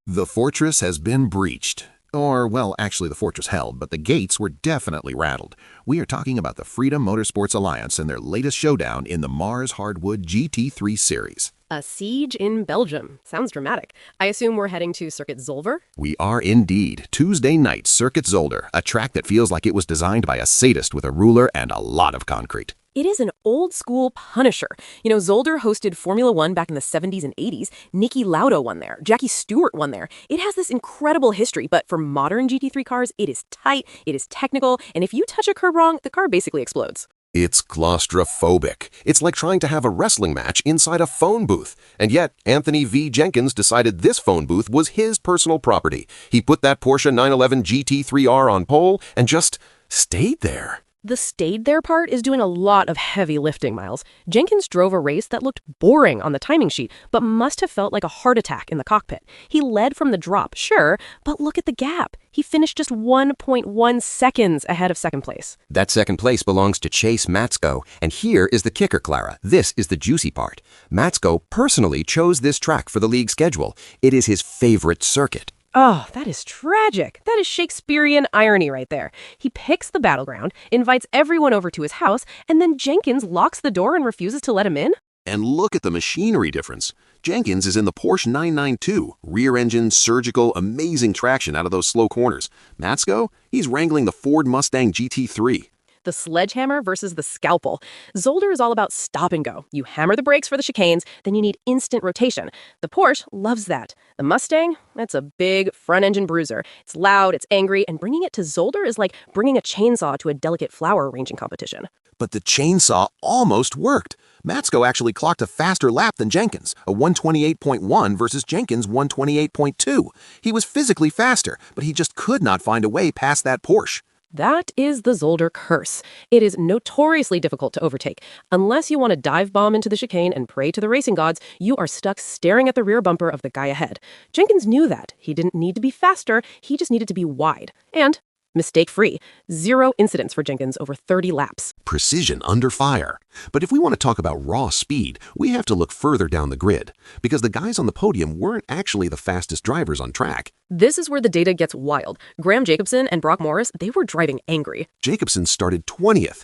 The fortress has been breached. Or, well, actually the fortress held, but the gates were definitely rattled. We are talking about the Freedom Motorsports Alliance and their latest showdown in the Marrs Hardwood GT3 Series. A siege in Belgium. Sounds dramatic. I assume we're heading to Circuit Zolder? We are indeed. Tuesday night, Circuit Zolder, a track that feels like it was designed by a sadist with a ruler and a lot of concrete. It is an old-school Punisher. You know, Zolder hosted Formula One back in the 70s and 80s. Niki Lauda won there. Jackie Stewart won there. It has this incredible history, but for modern GT3 cars, it is tight, it is technical, and if you touch a curb wrong, the car basically explodes. It's claustrophobic. It's like trying to have a wrestling match inside a phone booth. And yet, Anthony V. Jenkins decided this phone booth was his personal property. He put that Porsche 911 GT3R on pole and just stayed there. The stayed there part is doing a lot of heavy lifting, Miles. Jenkins drove a race that looked boring on the timing sheet, but must have felt like a heart attack in the cockpit. He led from the drop, sure, but look at the gap. He finished just 1.1 seconds ahead of second place. That second place belongs to Chase Matsko, and here is the kicker, Clara. This is the juicy part. Matsko personally chose this track for the league schedule. It is his favorite circuit. Oh, that is tragic. That is Shakespearean irony right there. He picks the battleground, invites everyone over to his house, and then Jenkins locks the door and refuses to let him in? And look at the machinery difference. Jenkins is in the Porsche 992, rear-engine, surgical, amazing traction out of those slow corners. Matsko, he's wrangling the Ford Mustang GT3. The sledgehammer versus the scalpel. Zolder is all about stop and go. You hammer the brakes for the chicanes, then you need instant rotation. The Porsche loves that. The Mustang, that's a big front-engine bruiser. It's loud, it's angry, and bringing it to Zolder is like bringing a chainsaw to a delicate flower arranging competition. But the chainsaw almost worked. Matsko actually clocked a faster lap than Jenkins, a 128.1 versus Jenkins' 128.2. He was physically faster, but he just could not find a way past that Porsche. That is the Zolder curse. It is notoriously difficult to overtake. Unless you want to dive bomb into the chicane and pray to the racing gods, you are stuck staring at the rear bumper of the guy ahead. Jenkins knew that. He didn't need to be faster, he just needed to be wide. And mistake-free. 0 incidents for Jenkins over 30 laps. Precision under fire. But if we want to talk about raw speed, we have to look further down the grid, because the guys on the podium weren't actually the fastest drivers on track. This is where the data gets wild. Graham Jacobson and Marrs, they were driving angry. Jacobson started 20th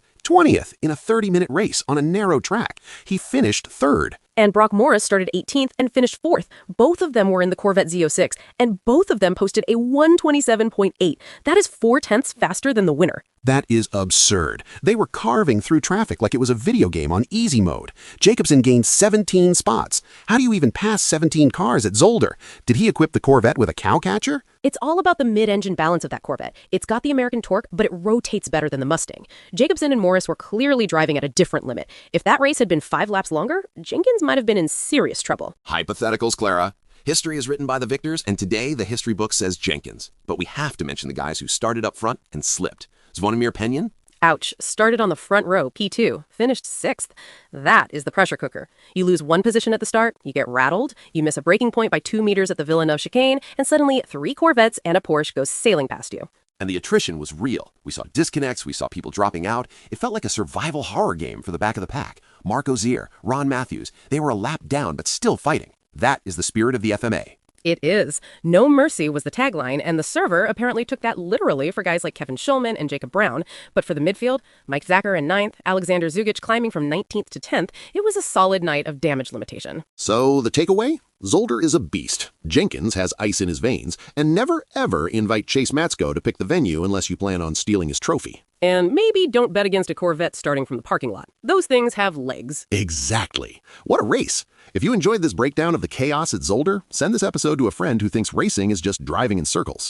in a 30-minute race on a narrow track. He finished 3rd. And Marrs started 18th and finished 4th. Both of them were in the Corvette Z06, and both of them posted a 127.8. That is 4/10 faster than the winner. That is absurd. They were carving through traffic like it was a video game on easy mode. Jacobson gained 17 spots. How do you even pass 17 cars at Zolder? Did he equip the Corvette with a cow catcher? It's all about the mid-engine balance of that Corvette. It's got the American torque, but it rotates better than the Mustang. Jacobson and Marrs were clearly driving at a different limit. If that race had been 5 laps longer, Jenkins might have been in serious trouble. Hypotheticals, Clara. History is written by the victors, and today the history book says Jenkins. But we have to mention the guys who started up front and slipped. Zvonimir Penyon? Ouch. Started on the front row, P2. Finished 6th. That is the pressure cooker. You lose 1 position at the start, you get rattled, you miss a braking point by 2 meters at the Villeneuve chicane, and suddenly 3 Corvettes and a Porsche go sailing past you. And the attrition was real. We saw disconnects, we saw people dropping out. It felt like a survival horror game for the back of the pack. Mark Ozier, Ron Matthews, they were a lap down but still fighting. That is the spirit of the FMA. It is. No mercy was the tagline, and the server apparently took that literally for guys like Kevin Schulman and Jacob Brown. But for the midfield, Mike Zacher in 9th, Alexander Zugic climbing from 19th to 10th, it was a solid night of damage limitation. So the takeaway? Zolder is a beast. Jenkins has ice in his veins, and never ever invite Chase Matsko to pick the venue unless you plan on stealing his trophy. And maybe don't bet against a Corvette starting from the parking lot. Those things have legs. Exactly. What a race. If you enjoyed this breakdown of the chaos at Zolder, send this episode to a friend who thinks racing is just driving in circles.